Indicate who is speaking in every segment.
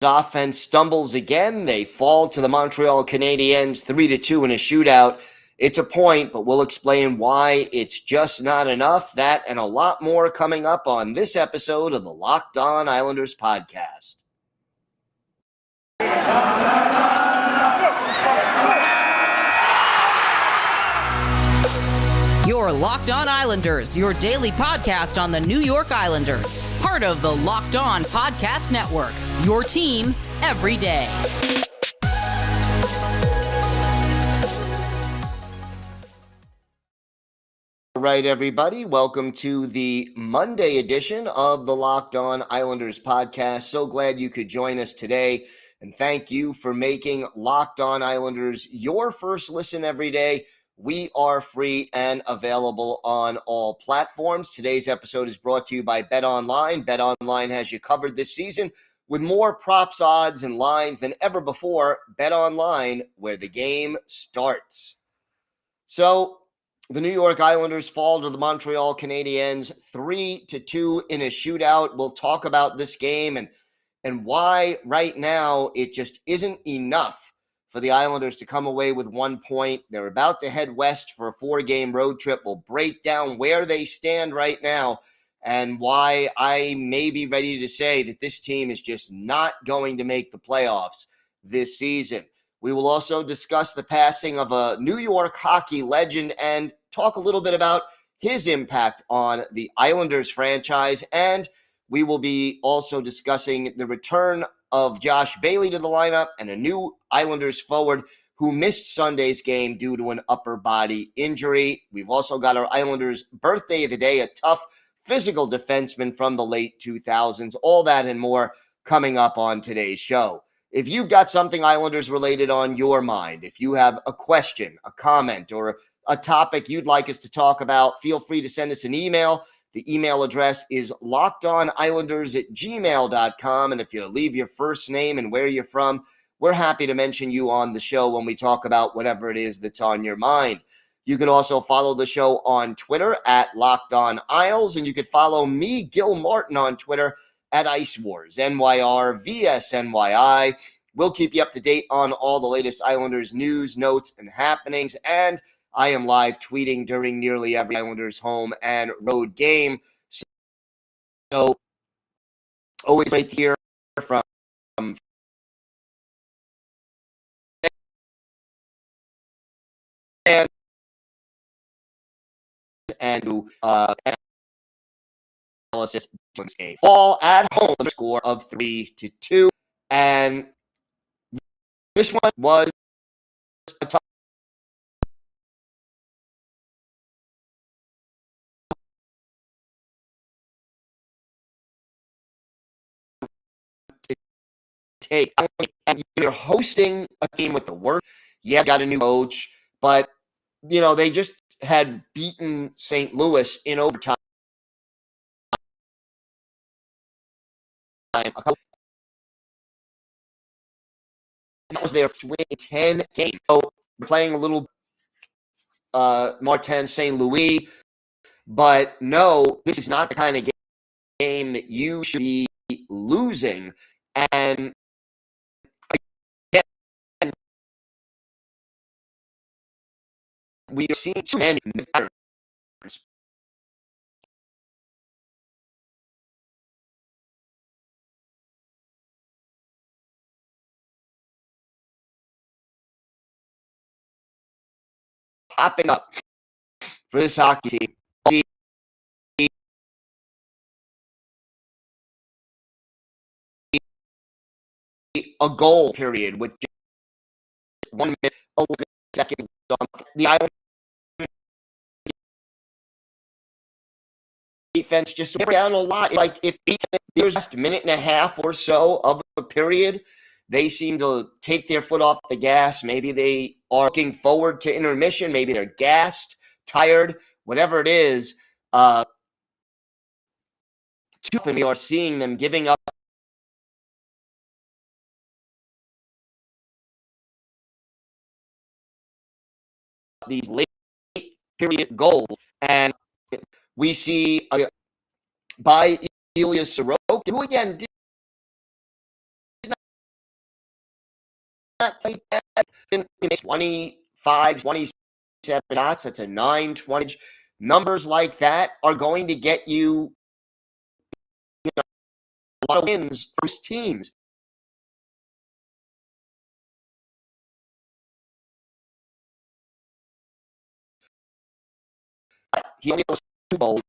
Speaker 1: offense stumbles again. They fall to the Montreal Canadiens 3-2 in a shootout. It's a point, but we'll explain why it's just not enough. That and a lot more coming up on this episode of the Locked On Islanders podcast.
Speaker 2: Your Locked On Islanders, your daily podcast on the New York Islanders. Part of the Locked On Podcast Network, your team every day.
Speaker 1: All right, everybody. Welcome to the Monday edition of the Locked On Islanders podcast. So glad you could join us today. And thank you for making Locked On Islanders your first listen every day. We are free and available on all platforms. Today's episode is brought to you by BetOnline. BetOnline has you covered this season with more props, odds, and lines than ever before. BetOnline, where the game starts. So, the New York Islanders fall to the Montreal Canadiens 3-2 in a shootout. We'll talk about this game and why right now it just isn't enough for the Islanders to come away with 1 point. They're about to head west for a 4-game road trip. We'll break down where they stand right now and why I may be ready to say that this team is just not going to make the playoffs this season. We will also discuss the passing of a New York hockey legend and talk a little bit about his impact on the Islanders franchise. And we will be also discussing the return of Josh Bailey to the lineup and a new Islanders forward who missed Sunday's game due to an upper body injury. We've also got our Islanders birthday of the day, a tough physical defenseman from the late 2000s. All that and more coming up on today's show. If you've got something Islanders related on your mind, if you have a question, a comment, or a topic you'd like us to talk about, feel free to send us an email. The email address is lockedonislanders@gmail.com. And if you leave your first name and where you're from, we're happy to mention you on the show when we talk about whatever it is that's on your mind. You can also follow the show on Twitter at LockedOnIsles, and you could follow me, Gil Martin, on Twitter at Ice Wars, NYR, VSNYI. We'll keep you up to date on all the latest Islanders news, notes, and happenings, and I am live tweeting during nearly every Islanders home and road game. So always great to hear from fans and analysis game. Fall at home, a score of 3-2. And this one was a tough take. And you're hosting a team with the worst. Yeah, got a new coach, but they just had beaten St. Louis in overtime. That was their 10 game. So we're playing a little Martin St. Louis, but no, this is not the kind of game that you should be losing. And again, we are seeing too many patterns. Popping up for this hockey team. A goal period with just 1 minute, 11 seconds on the Islanders defense just went down a lot. Like if there's just a minute and a half or so of a period, they seem to take their foot off the gas. Maybe they are looking forward to intermission. Maybe they're gassed, tired, whatever it is. Too often we are seeing them giving up these late period goals. And we see by Ilya Sorokin, who again did play bad. He makes 25, 27 shots. That's a 9-20. Numbers like that are going to get you, a lot of wins for his teams. He only goes 2 goals.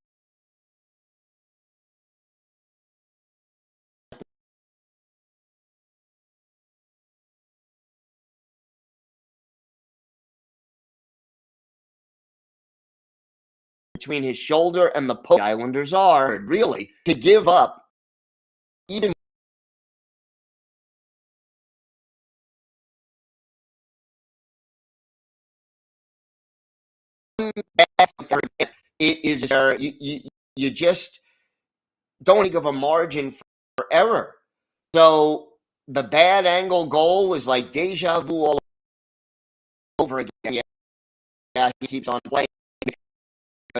Speaker 1: Between his shoulder and the post, the Islanders are really to give up even it is you just don't think of a margin for error. So the bad angle goal is like deja vu all over again. Yeah, he keeps on playing.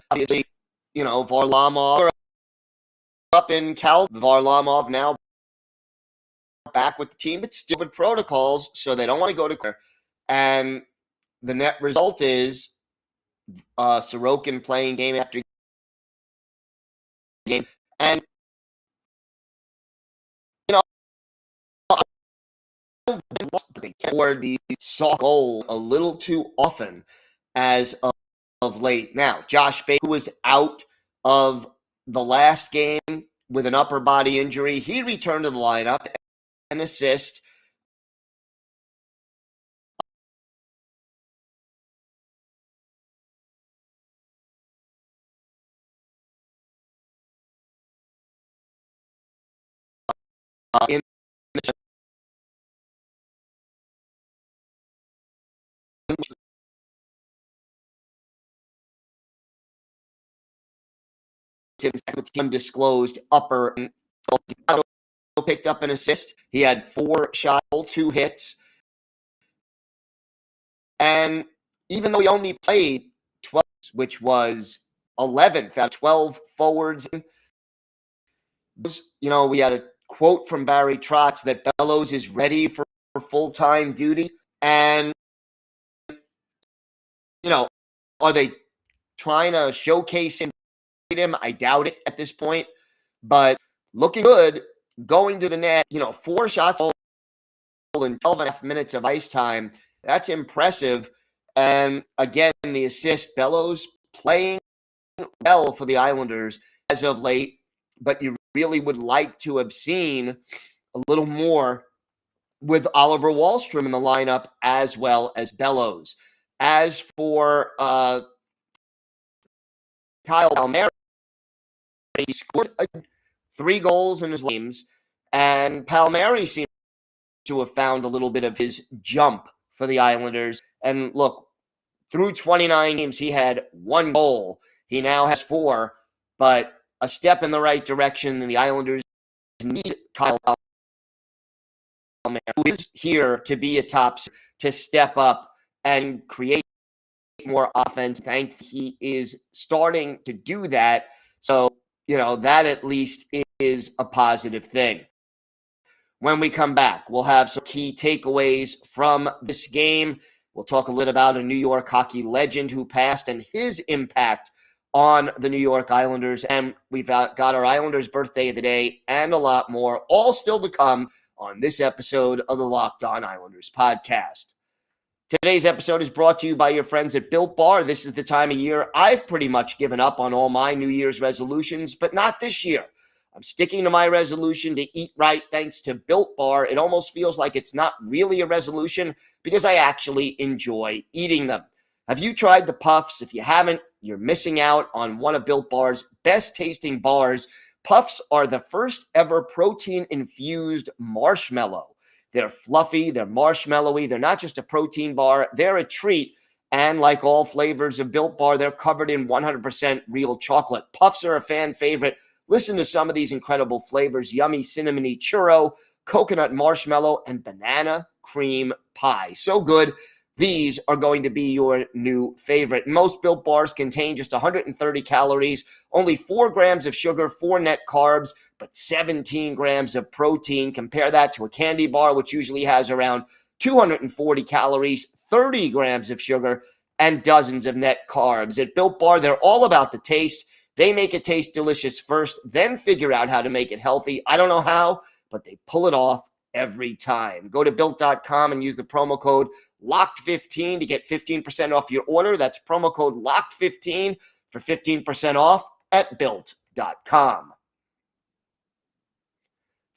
Speaker 1: Obviously, Varlamov up in Cal. Varlamov now back with the team, but still with protocols, so they don't want to go to clear. And the net result is Sorokin playing game after game. And, they can't the soft goal a little too often as of late. Now, Josh Baker, who was out of the last game with an upper body injury, he returned to the lineup and assist. In undisclosed upper, and picked up an assist. He had 4 shots, 2 hits. And even though he only played 12, which was 11th out of 12 forwards, we had a quote from Barry Trotz that Bellows is ready for full-time duty. And, are they trying to showcase him? I doubt it at this point. But looking good, going to the net, 4 shots in 12.5 minutes of ice time. That's impressive. And again, the assist, Bellows playing well for the Islanders as of late, but you really would like to have seen a little more with Oliver Wahlstrom in the lineup as well as Bellows. As for Kyle Palmieri, he scored 3 goals in his games, and Palmieri seems to have found a little bit of his jump for the Islanders. And look, through 29 games, he had 1 goal. He now has 4, but a step in the right direction, and the Islanders need Kyle Palmieri, who is here to be a top, to step up and create more offense. Thankfully, he is starting to do that. So, that at least is a positive thing. When we come back, we'll have some key takeaways from this game. We'll talk a little about a New York hockey legend who passed and his impact on the New York Islanders. And we've got our Islanders birthday of the day and a lot more, all still to come on this episode of the Locked On Islanders podcast. Today's episode is brought to you by your friends at Built Bar. This is the time of year I've pretty much given up on all my New Year's resolutions, but not this year. I'm sticking to my resolution to eat right thanks to Built Bar. It almost feels like it's not really a resolution because I actually enjoy eating them. Have you tried the Puffs? If you haven't, you're missing out on one of Built Bar's best tasting bars. Puffs are the first ever protein-infused marshmallow. They're fluffy, they're marshmallowy, they're not just a protein bar, they're a treat. And like all flavors of Built Bar, they're covered in 100% real chocolate. Puffs are a fan favorite. Listen to some of these incredible flavors: yummy cinnamony churro, coconut marshmallow, and banana cream pie. So good. These are going to be your new favorite. Most Built Bars contain just 130 calories, only 4 grams of sugar, 4 net carbs, but 17 grams of protein. Compare that to a candy bar, which usually has around 240 calories, 30 grams of sugar, and dozens of net carbs. At Built Bar, they're all about the taste. They make it taste delicious first, then figure out how to make it healthy. I don't know how, but they pull it off every time. Go to Built.com and use the promo code LOCKED15 to get 15% off your order. That's promo code LOCKED15 for 15% off at Built.com.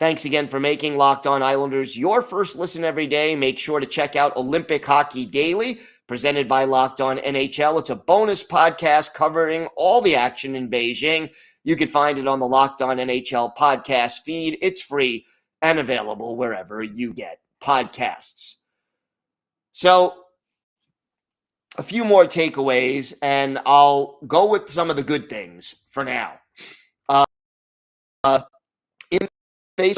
Speaker 1: Thanks again for making Locked On Islanders your first listen every day. Make sure to check out Olympic Hockey Daily, presented by Locked On NHL. It's a bonus podcast covering all the action in Beijing. You can find it on the Locked On NHL podcast feed. It's free and available wherever you get podcasts. So, a few more takeaways, and I'll go with some of the good things for now. In face,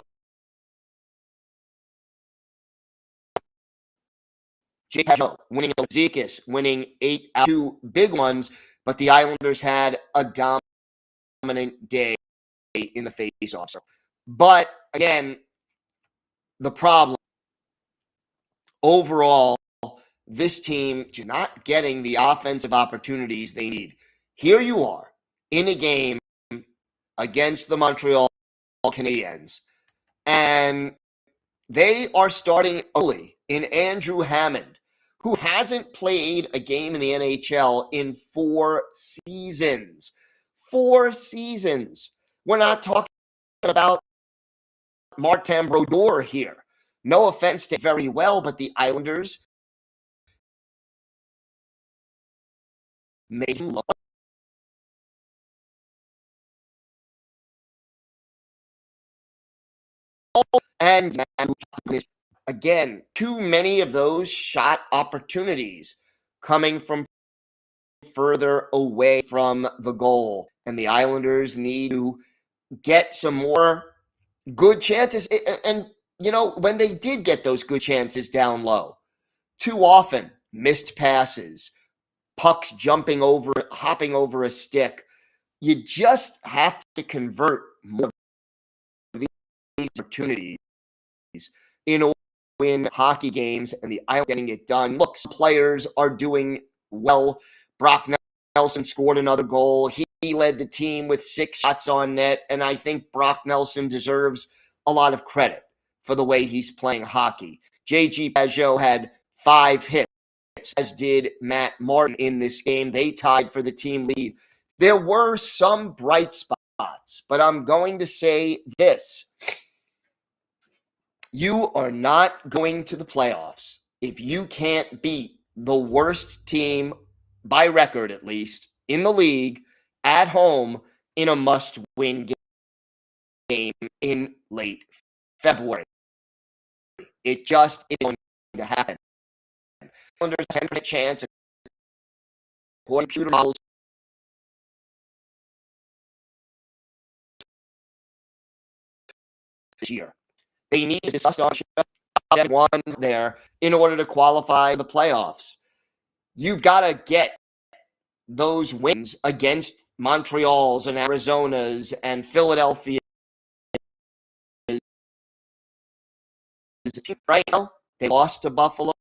Speaker 1: J.P. winning Zekas, winning 8 out of 2 big ones, but the Islanders had a dominant day in the face-off. But again, the problem overall, this team is not getting the offensive opportunities they need. Here you are in a game against the Montreal Canadiens, and they are starting early in Andrew Hammond, who hasn't played a game in the NHL in 4 seasons. 4 seasons. We're not talking about Martin Brodeur here. No offense to very well, but the Islanders made him look. And again, too many of those shot opportunities coming from further away from the goal. And the Islanders need to get some more good chances. And, you know, when they did get those good chances down low, too often missed passes, pucks jumping over, hopping over a stick. You just have to convert more of these opportunities in order to win hockey games, and the Islanders getting it done. Look, some players are doing well. Brock Nelson scored another goal. He led the team with 6 shots on net, and I think Brock Nelson deserves a lot of credit for the way he's playing hockey. J.G. Pajot had 5 hits, as did Matt Martin in this game. They tied for the team lead. There were some bright spots, but I'm going to say this. You are not going to the playoffs if you can't beat the worst team, by record at least, in the league at home in a must-win game in late February. It just isn't going to happen. There's a 10% chance of computer models this year. They need to just get one there in order to qualify the playoffs. You've got to get those wins against Montreal's and Arizona's and Philadelphia. Right now, they lost to Buffalo.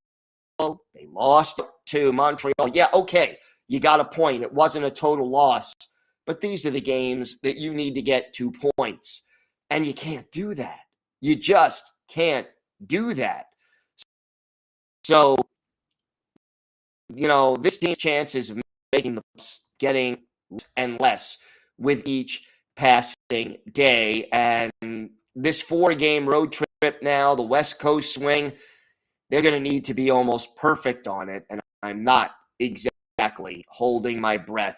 Speaker 1: They lost to Montreal. Yeah, okay, you got a point. It wasn't a total loss. But these are the games that you need to get 2 points. And you can't do that. You just can't do that. So, you know, this team's chances of making the getting less and less with each passing day. And this 4-game road trip now, the West Coast swing, they're going to need to be almost perfect on it. And I'm not exactly holding my breath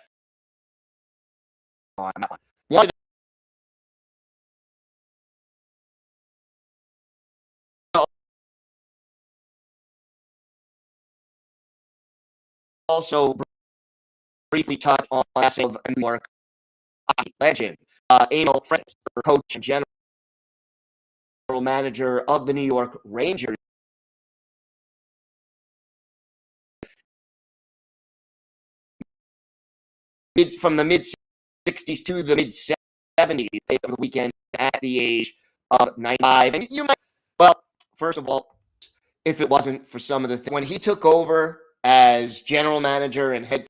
Speaker 1: on that one. Also briefly touch on the passing of a New York hockey legend, Emile Francis, coach and general manager of the New York Rangers. From the mid-60s to the mid-70s over the weekend at the age of 95. And you might, well, first of all, if it wasn't for some of the things. When he took over as general manager and head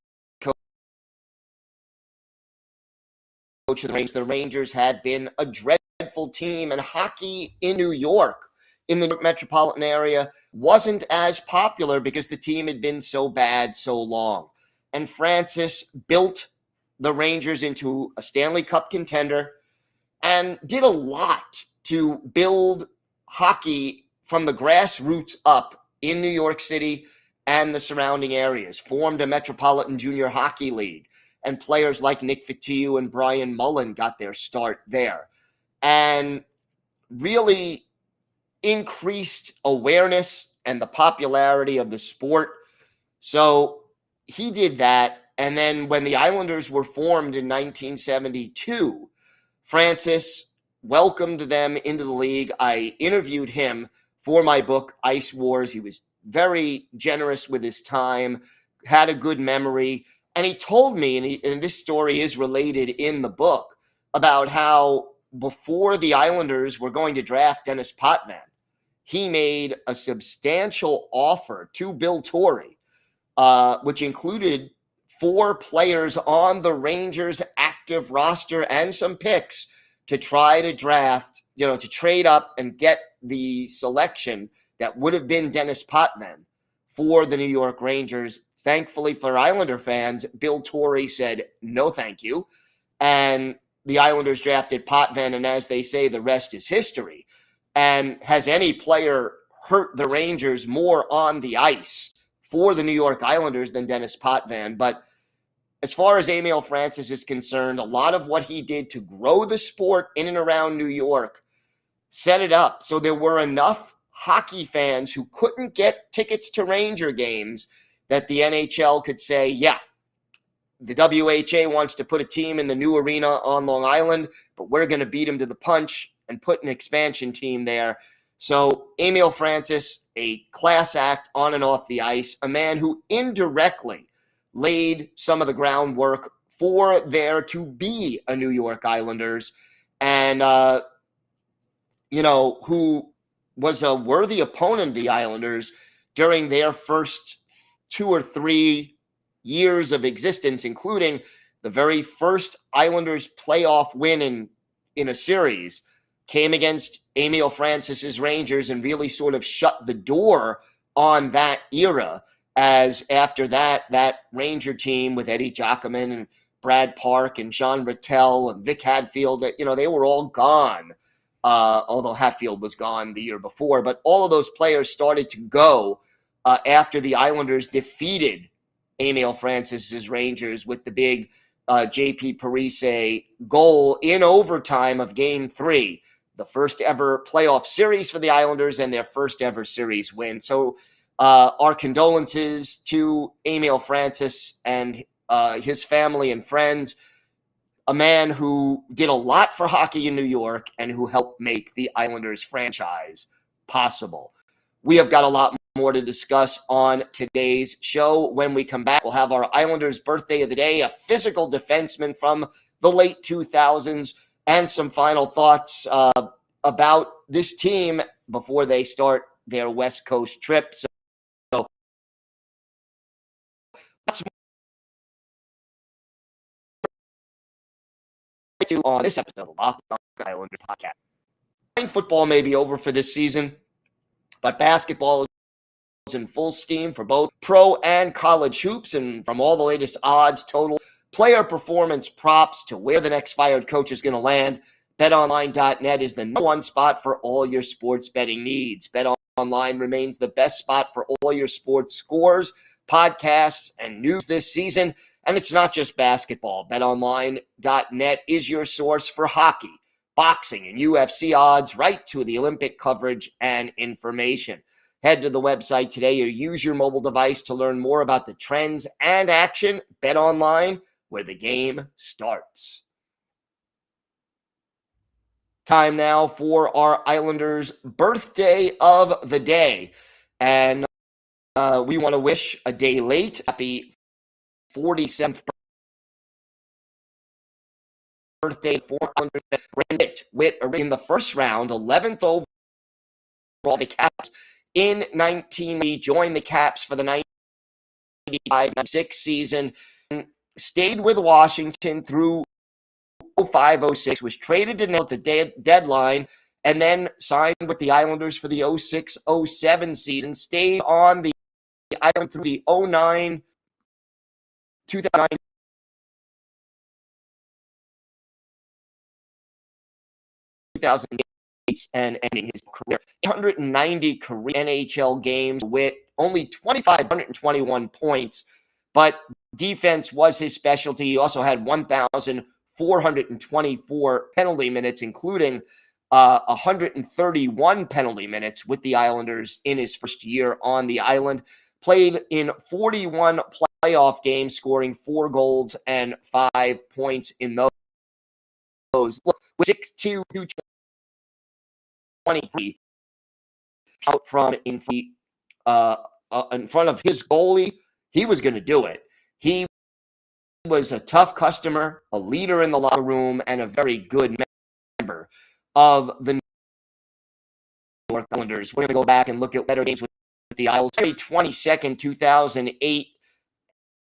Speaker 1: coach of the Rangers had been a dreadful team, and hockey in New York, in the New York metropolitan area, wasn't as popular because the team had been so bad so long. And Francis built the Rangers into a Stanley Cup contender and did a lot to build hockey from the grassroots up in New York City and the surrounding areas, formed a Metropolitan Junior Hockey League, and players like Nick Fotiu and Brian Mullen got their start there, and really increased awareness and the popularity of the sport. So he did that. And then when the Islanders were formed in 1972, Francis welcomed them into the league. I interviewed him for my book, Ice Wars. He was very generous with his time, had a good memory. And he told me, and this story is related in the book, about how before the Islanders were going to draft Dennis Potvin, he made a substantial offer to Bill Torrey, which included 4 players on the Rangers' active roster and some picks to try to draft, to trade up and get the selection that would have been Dennis Potvin for the New York Rangers. Thankfully for Islander fans, Bill Torrey said, no, thank you. And the Islanders drafted Potvin, and as they say, the rest is history. And has any player hurt the Rangers more on the ice for the New York Islanders than Dennis Potvin? But as far as Emile Francis is concerned, a lot of what he did to grow the sport in and around New York set it up so there were enough hockey fans who couldn't get tickets to Ranger games that the NHL could say, yeah, the WHA wants to put a team in the new arena on Long Island, but we're going to beat them to the punch and put an expansion team there. So Emile Francis, a class act on and off the ice, a man who indirectly laid some of the groundwork for there to be a New York Islanders, and, who was a worthy opponent of the Islanders during their first 2 or 3 years of existence, including the very first Islanders playoff win in a series came against Emile Francis's Rangers and really sort of shut the door on that era, as after that Ranger team with Eddie Giacomin and Brad Park and Jean Rattel and Vic Hadfield, they were all gone, although Hatfield was gone the year before. But all of those players started to go after the Islanders defeated Emile Francis's Rangers with the big J.P. Parise goal in overtime of Game 3, the first ever playoff series for the Islanders and their first ever series win. So our condolences to Emile Francis and his family and friends, a man who did a lot for hockey in New York and who helped make the Islanders franchise possible. We have got a lot more to discuss on today's show. When we come back, we'll have our Islanders birthday of the day, a physical defenseman from the late 2000s, and some final thoughts about this team before they start their West Coast trip. So let's move on this episode of the Locked On Islanders podcast. Football may be over for this season, but basketball is in full steam for both pro and college hoops. And from all the latest odds, total, player performance props to where the next fired coach is going to land, BetOnline.net is the number one spot for all your sports betting needs. BetOnline remains the best spot for all your sports scores, podcasts, and news this season. And it's not just basketball. BetOnline.net is your source for hockey, boxing, and UFC odds, right to the Olympic coverage and information. Head to the website today or use your mobile device to learn more about the trends and action. BetOnline, where the game starts. Time now for our Islanders birthday of the day. And we want to wish a day late, happy 47th birthday for Brandit Witt in the first round, 11th overall. The Caps In 19, he joined the Caps for the 95-96 season, stayed with Washington through 05-06, was traded to Nil at the deadline, and then signed with the Islanders for the 06-07 season, stayed on the Island through the 09 2009 2008 and ending his career. 190 career NHL games with only 2,521 points, but defense was his specialty. He also had 1,424 penalty minutes, including 131 penalty minutes with the Islanders in his first year on the island. Played in 41 playoff games, scoring 4 goals and 5 points in those. 6'2", 223 out from in front of his goalie. He was going to do it. He was a tough customer, a leader in the locker room, and a very good member of the New York Islanders. We're going to go back and look at better games with the Isles. February 22nd, 2008.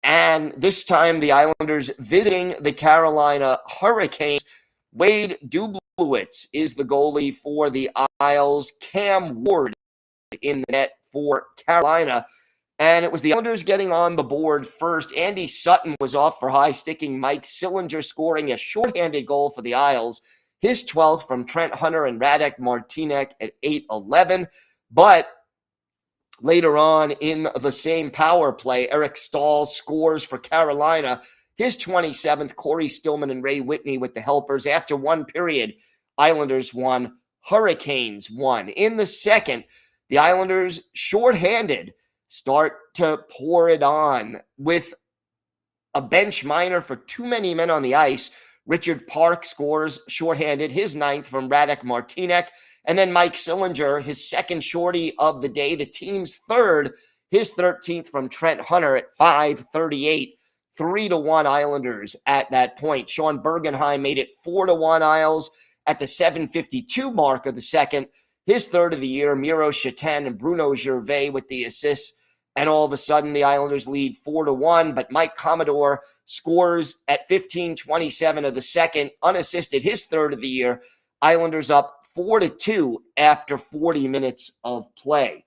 Speaker 1: And this time the Islanders visiting the Carolina Hurricanes. Wade Dublowitz is the goalie for the Isles. Cam Ward in the net for Carolina. And it was the Islanders getting on the board first. Andy Sutton was off for high, sticking Mike Sillinger scoring a shorthanded goal for the Isles. His 12th from Trent Hunter and Radek Martinek at 8-11. But later on in the same power play, Eric Stahl scores for Carolina. His 27th, Corey Stillman and Ray Whitney with the helpers. After one period, Islanders won, Hurricanes won. In the second, the Islanders, shorthanded, start to pour it on with a bench minor for too many men on the ice. Richard Park scores shorthanded, his 9th from Radek Martinek. And then Mike Sillinger, his second shorty of the day, the team's 3rd, his 13th from Trent Hunter at 5:38. 3-1 Islanders at that point. Sean Bergenheim made it 4-1 Isles at the 7:52 mark of the second. His 3rd of the year, Miro Chatin and Bruno Gervais with the assists. And all of a sudden, the Islanders lead 4-1. But Mike Commodore scores at 15:27 of the second, unassisted, his 3rd of the year. Islanders up 4-2 after 40 minutes of play.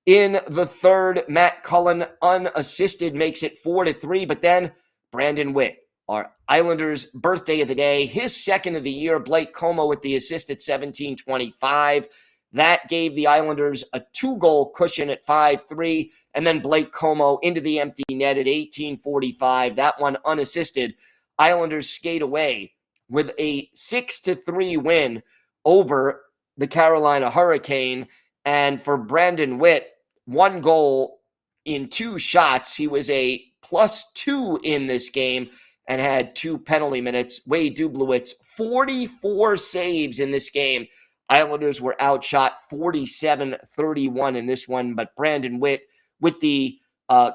Speaker 1: In the third, Matt Cullen, unassisted, makes it 4-3. But then Brandon Witt, our Islanders' birthday of the day, his 2nd of the year, Blake Como with the assist at 17:25. That gave the Islanders a 2-goal cushion at 5-3. And then Blake Como into the empty net at 18:45. That one unassisted. Islanders skate away with a 6-3 win over the Carolina Hurricane. And for Brandon Witt, 1 goal in 2 shots. He was a +2 in this game and had 2 penalty minutes. Wade Dublowitz, 44 saves in this game. Islanders were outshot 47-31 in this one, but Brandon Witt with the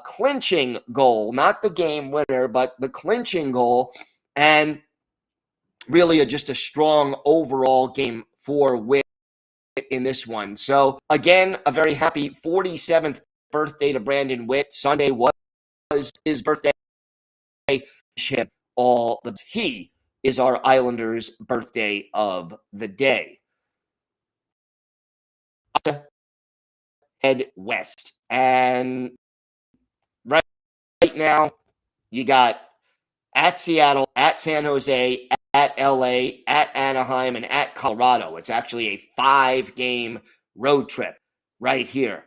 Speaker 1: clinching goal, not the game winner, but the clinching goal, and really just a strong overall game for Witt in this one. So again, a very happy 47th birthday to Brandon Witt. Sunday was his birthday. He is our Islanders' birthday of the day. Head west, and right now you got at Seattle, at San Jose, at LA, at Anaheim, and at Colorado. It's actually a 5-game road trip right here.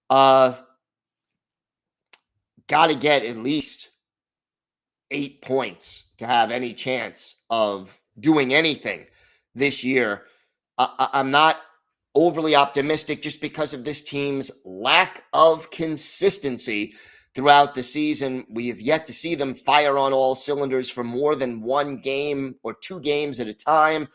Speaker 1: Got to get at least 8 points to have any chance of doing anything this year. I'm not overly optimistic just because of this team's lack of consistency throughout the season. We have yet to see them fire on all cylinders for more than 1 game or 2 games at a time,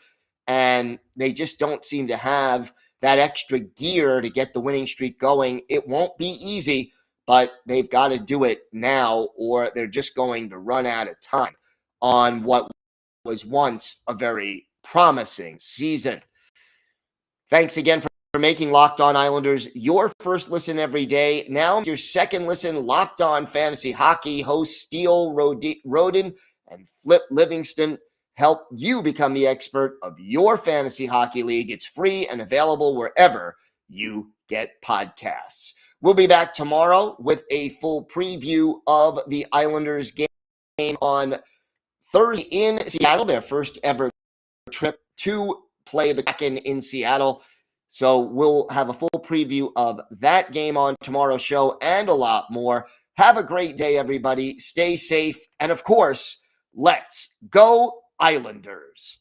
Speaker 1: and they just don't seem to have that extra gear to get the winning streak going. It won't be easy, but they've got to do it now, or they're just going to run out of time on what was once a very promising season. Thanks again for making Locked On Islanders your first listen every day. Now your second listen, Locked On Fantasy Hockey. Hosts Steele Roden and Flip Livingston help you become the expert of your fantasy hockey league. It's free and available wherever you get podcasts. We'll be back tomorrow with a full preview of the Islanders game on Thursday in Seattle, their first ever trip to play the Kraken in Seattle. So we'll have a full preview of that game on tomorrow's show and a lot more. Have a great day, everybody. Stay safe. And of course, let's go Islanders.